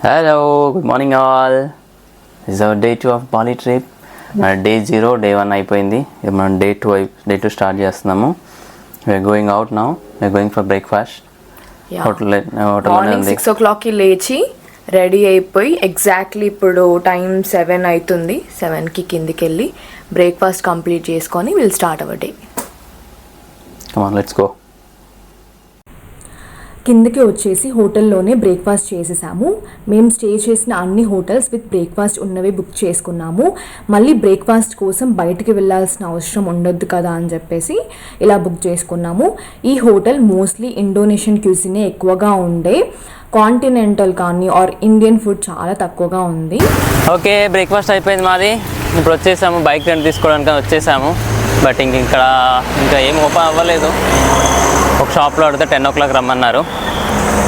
Hello, good morning all. This is our day 2 of Bali trip. Day 0, day 1 అయిపోయింది. మనం day 2 start చేస్తున్నాము. We are going out now. We are going for breakfast. Morning 6 o'clockకి లేచి ready అయిపోయి exactly ఇప్పుడు time 7 అవుతుంది. 7కి కిందికి వెళ్ళి breakfast complete చేసుకొని will start our day. Come on, let's go. కిందకి వచ్చేసి హోటల్లోనే బ్రేక్ఫాస్ట్ చేసేసాము. మేము స్టే చేసిన అన్ని హోటల్స్ విత్ బ్రేక్ఫాస్ట్ ఉన్నవి బుక్ చేసుకున్నాము. మళ్ళీ బ్రేక్ఫాస్ట్ కోసం బయటికి వెళ్ళాల్సిన అవసరం ఉండొద్దు కదా అని చెప్పేసి ఇలా బుక్ చేసుకున్నాము. ఈ హోటల్ మోస్ట్లీ ఇండోనేషియన్ క్యూజినే ఎక్కువగా ఉండే, కాంటినెంటల్ కానీ ఆర్ ఇండియన్ ఫుడ్ చాలా తక్కువగా ఉంది. ఓకే, బ్రేక్ఫాస్ట్ అయిపోయింది మాది. ఇప్పుడు వచ్చేసాము, బైక్ రెంట్ తీసుకోవడానికి వచ్చేసాము. బట్ ఇంకా ఏం ఓపెన్ అవ్వలేదు. ఒక షాప్లో అడిగితే 10 o'clock రమ్మన్నారు.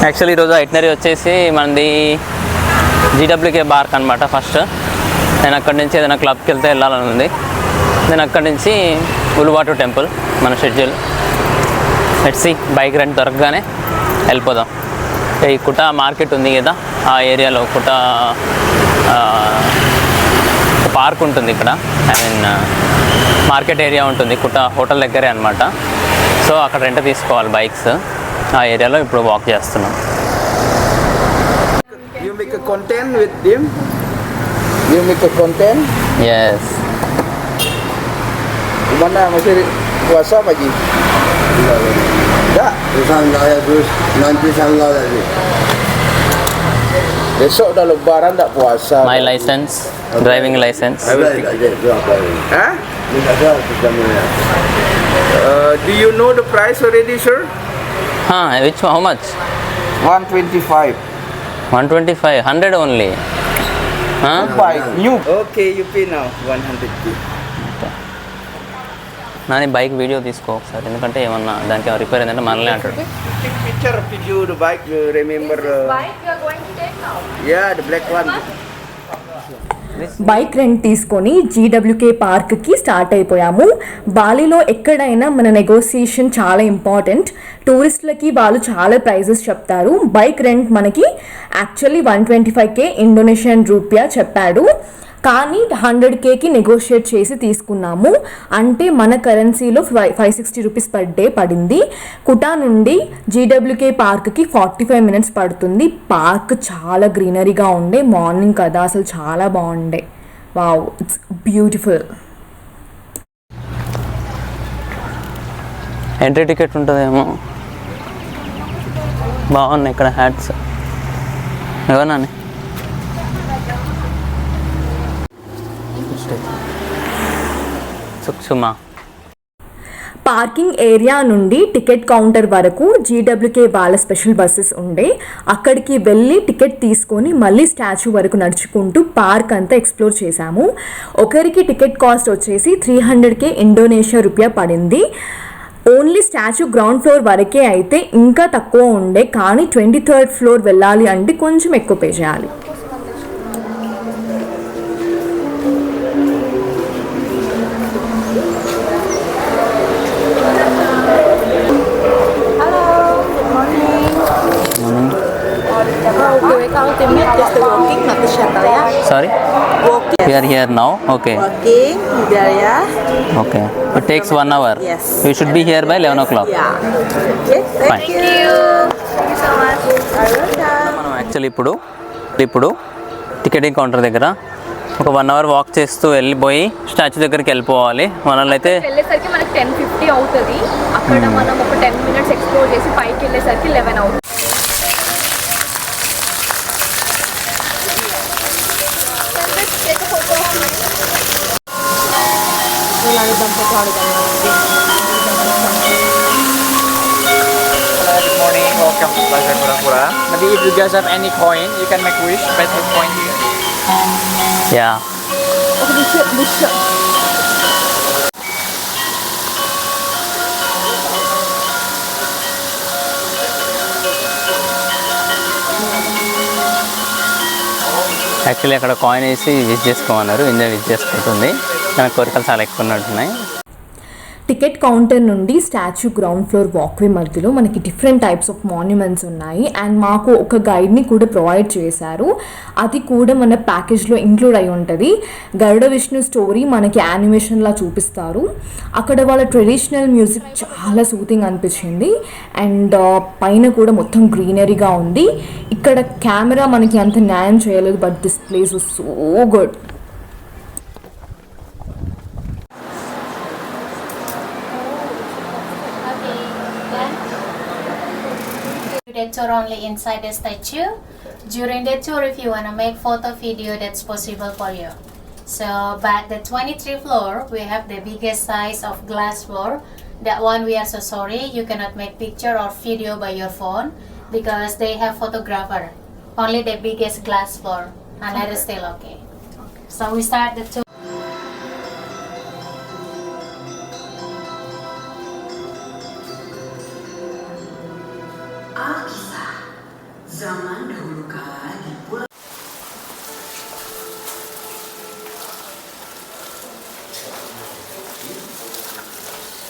యాక్చువల్లీ ఈరోజు ఐటినరీ వచ్చేసి మనది జీడబ్ల్యూకే పార్క్ అనమాట. ఫస్ట్ నేను అక్కడి నుంచి ఏదైనా క్లబ్కి వెళ్తే వెళ్ళాలని ఉంది. నేను అక్కడి నుంచి ఉలువాటు టెంపుల్ మన షెడ్యూల్. లెట్స్ బైక్ రెంట్ దొరకగానే వెళ్ళిపోదాం. ఈ కుటా మార్కెట్ ఉంది కదా, ఆ ఏరియాలో కుటా పార్క్ ఉంటుంది ఇక్కడ. ఐ మీన్ మార్కెట్ ఏరియా ఉంటుంది, కుటా హోటల్ దగ్గరే అనమాట. సో అక్కడ రెంట్ తీసుకోవాలి బైక్స్. ఆ ఏరియాలో ఇప్పుడు వాక్ చేస్తున్నాం. You make a content with them? You make a content? Yes. Gimana masih puasa Pak Ji? Enggak. Sangga ya terus nanti sangga lagi. Besok dah lebaran tak puasa. My license, driving license. Hah? Minta saya jamnya. Do you know the price already, sir? Which how much? 125. 125, 100 only. Bike new. Okay, you pay now 100. Nani bike video తీసుకో ఒకసారి, ఎందుకంటే ఏమన్నా దానికి repair ఏంటంటే మనల్ని అంటాడు. Take picture of you the bike. You remember? Bike you are going to take now. Yeah, the black one. Bike rent తీసుకొని జీడబ్ల్యూకే పార్క్కి స్టార్ట్ అయిపోయాము. బాలీలో ఎక్కడైనా మన నెగోసియేషన్ చాలా ఇంపార్టెంట్. టూరిస్టులకి వాళ్ళు చాలా ప్రైజెస్ చెప్తారు. బైక్ రెంట్ మనకి యాక్చువల్లీ 125K ఇండోనేషియన్ రూపియా చెప్పాడు, కానీ 100Kకి నెగోషియేట్ చేసి తీసుకున్నాము. అంటే మన కరెన్సీలో 560 రూపీస్ పర్ డే పడింది. కుటా నుండి జీడబ్ల్యూకే పార్క్కి 45 minutes పడుతుంది. పార్క్ చాలా గ్రీనరీగా ఉండే, మార్నింగ్ కదా అసలు చాలా బాగుండే. Wow, it's beautiful. Entry ticket ఉంటుందేమో. బాగున్నాయి ఇక్కడ హ్యాట్స్. ఎవరన్నా సుక్షుమా. పార్కింగ్ ఏరియా నుండి టికెట్ కౌంటర్ వరకు జీడబ్ల్యూకే వాళ్ళ స్పెషల్ బస్సెస్ ఉండే. అక్కడికి వెళ్ళి టికెట్ తీసుకొని మళ్ళీ స్టాచ్యూ వరకు నడుచుకుంటూ పార్క్ అంతా ఎక్స్ప్లోర్ చేశాము. ఒకరికి టికెట్ కాస్ట్ వచ్చేసి 300K ఇండోనేషియా రూపియా పడింది. ఓన్లీ స్టాచ్యూ గ్రౌండ్ ఫ్లోర్ వరకే అయితే ఇంకా తక్కువ ఉండే, కానీ 23rd floor వెళ్ళాలి అంటే కొంచెం ఎక్కువ పే చేయాలి. Sorry? Walking. We are here now. Okay. Walking there, yeah. Okay. It takes 1 hour. Yes. We should be here by 11 o'clock. Yeah. Okay. Fine. Thank you. Thank you so much. మనం actually ఇప్పుడు ticketing counter దగ్గర ఒక 1 hour walk చేస్తూ వెళ్ళిపోయి statue దగ్గరికి వెళ్ళిపోవాలి. మనల్ని అయితే వెళ్ళేసరికి మనకి 10:50 అవుతుంది. అక్కడ మనం ఒక 10 minutes ఎక్స్ప్లోర్ చేసి పైకి వెళ్ళేసరికి 11 అవుతుంది. Good morning. Welcome to Plaza Pura. Maybe if you guys have any coin, you can make wish. Press this coin here. Yeah actually అక్కడ కాయిన్ వేసి విజిట్ చేసుకోమన్నారు. ఇండియా విజిట్ చేసుకుంటుంది. నాకు కోరికలు చాలా ఎక్కువ ఉన్నట్టున్నాయి. టికెట్ కౌంటర్ నుండి స్టాచ్యూ గ్రౌండ్ ఫ్లోర్ వాక్వే మధ్యలో మనకి డిఫరెంట్ టైప్స్ ఆఫ్ మాన్యుమెంట్స్ ఉన్నాయి అండ్ మాకు ఒక గైడ్ని కూడా ప్రొవైడ్ చేశారు. అది కూడా మన ప్యాకేజ్లో ఇంక్లూడ్ అయి ఉంటుంది. గరుడ విష్ణు స్టోరీ మనకి యానిమేషన్లా చూపిస్తారు. అక్కడ వాళ్ళ ట్రెడిషనల్ మ్యూజిక్ చాలా సూతింగ్ అనిపించింది అండ్ పైన కూడా మొత్తం గ్రీనరీగా ఉంది. ఇక్కడ కెమెరా మనకి అంత న్యాయం చేయలేదు, but this place was so good. The tour only inside the statue. During the tour, if you want to make photo video, that's possible for you. So, but the 23 floor, we have the biggest size of glass floor. That one we are so sorry, you cannot make picture or video by your phone because they have photographer. Only the biggest glass floor, and that is still okay. So we start the tour.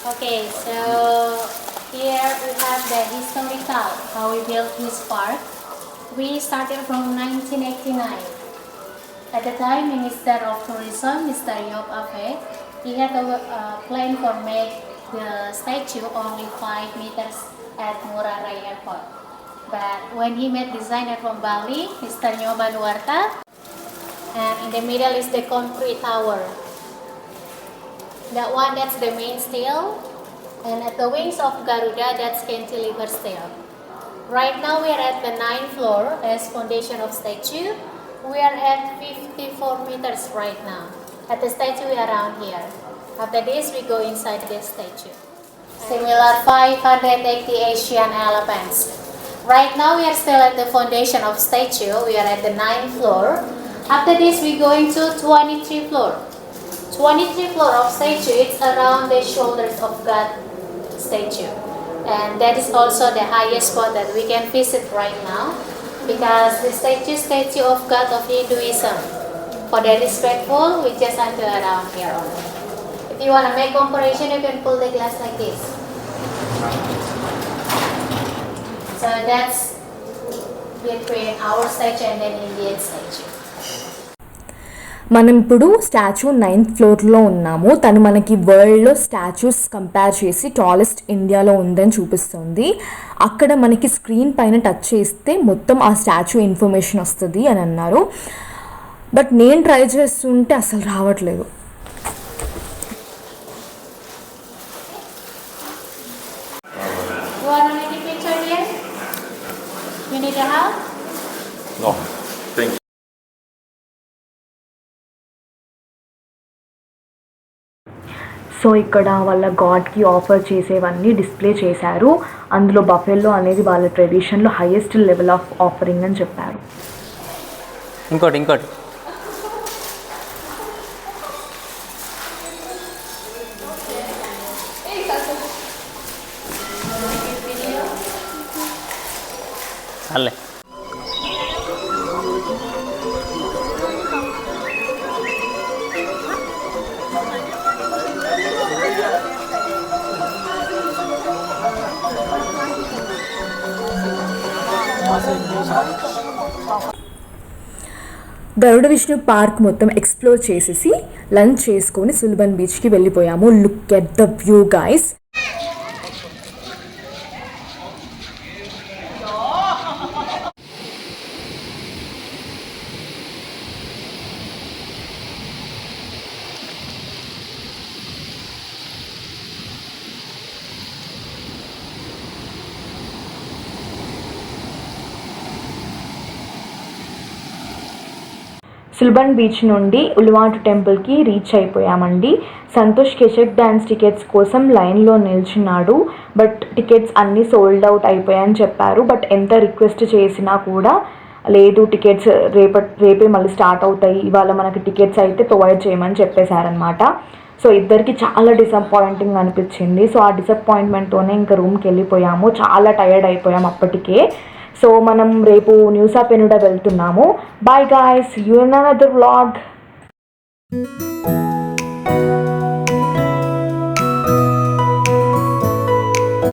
Okay, so here we have the historical, how we built this park. We started from 1989. At the time, Minister of Tourism, Mr. Yop Afe, he had a plan for make the statue only 5 meters at Ngurah Rai Airport. But when he met designer from Bali, Mr. Nyoba Nuarta, and in the middle is the concrete tower. That one, that's the main steel, and at the wings of Garuda, that's cantilever steel. Right now, we are at the 9th floor as foundation of statue. We are at 54 meters right now. At the statue, we are around here. After this, we go inside the statue. Similar 580 Asian elephants. Right now, we are still at the foundation of statue. We are at the 9th floor. After this, we going to 23 floor. 23 floor of statue, it's around the shoulders of God statue. And that is also the highest spot that we can visit right now because the statue of God of Hinduism. For the respectful, we just enter around here only. If you want to make comparison, you can pull the glass like this. So that's between our statue and then Indian statue. మనం ఇప్పుడు statue 9th ఫ్లోర్లో ఉన్నాము. తను మనకి వరల్డ్లో statues compare చేసి tallest ఇండియాలో ఉందని చూపిస్తుంది. అక్కడ మనకి స్క్రీన్ పైన టచ్ చేస్తే మొత్తం ఆ స్టాచ్యూ ఇన్ఫర్మేషన్ వస్తుంది అని అన్నారు. బట్ నేను ట్రై చేస్తుంటే అసలు రావట్లేదు. You want to make a picture here? You need a help? No, thank you. So ఇక్కడ వాళ్ళ గాడ్కి ఆఫర్ చేసేవన్నీ డిస్ప్లే చేశారు. అందులో బఫెల్లో అనేది వాళ్ళ ట్రెడిషన్లో హైయెస్ట్ లెవెల్ ఆఫ్ ఆఫరింగ్ అని చెప్పారు. ఇంకోటి అల్లే గరుడ విష్ణు పార్క్ మొత్తం ఎక్స్ప్లోర్ చేసేసి లంచ్ చేసుకొని సుల్బన్ బీచ్కి వెళ్ళిపోయాము. Look at the view guys. Suluban beach నుండి ఉల్వాటు టెంపుల్కి రీచ్ అయిపోయామండి. సంతోష్ కెచక్ డ్యాన్స్ టికెట్స్ కోసం లైన్లో నిల్చున్నాడు. బట్ టికెట్స్ అన్నీ సోల్డ్ అవుట్ అయిపోయాయని చెప్పారు. బట్ ఎంత రిక్వెస్ట్ చేసినా కూడా లేదు, టికెట్స్ రేపే మళ్ళీ స్టార్ట్ అవుతాయి, ఇవాళ మనకి టికెట్స్ అయితే ప్రొవైడ్ చేయమని చెప్పేశారనమాట. సో ఇద్దరికి చాలా డిసప్పాయింటింగ్ అనిపించింది. సో ఆ డిసప్పాయింట్మెంట్తోనే ఇంకా రూమ్కి వెళ్ళిపోయాము. చాలా టైర్డ్ అయిపోయాము అప్పటికే. సో మనం రేపు న్యూసా పెనుడా వెళ్తున్నాము. Bye guys, you in another vlog.